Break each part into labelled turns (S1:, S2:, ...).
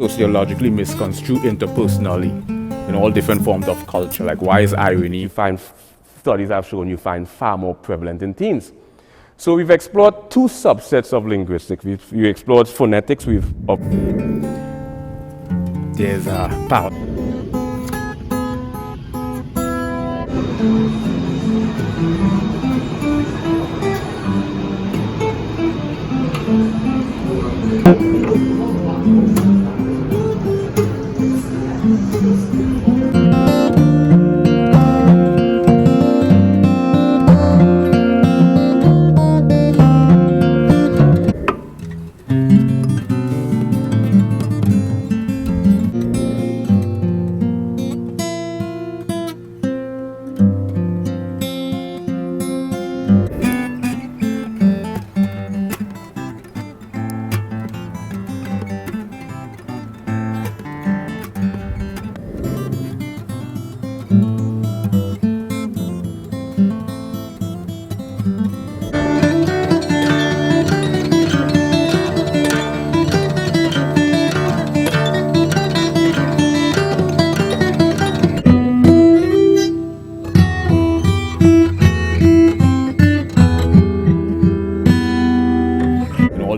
S1: sociologically misconstrued interpersonally in all different forms of culture. Like, why is irony? Studies have shown you find far more prevalent in teens. So we've explored two subsets of linguistics. We explored phonetics. There's a power.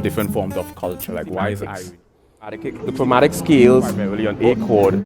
S1: Different forms of culture, like why is irony? The chromatic scales primarily on A chord.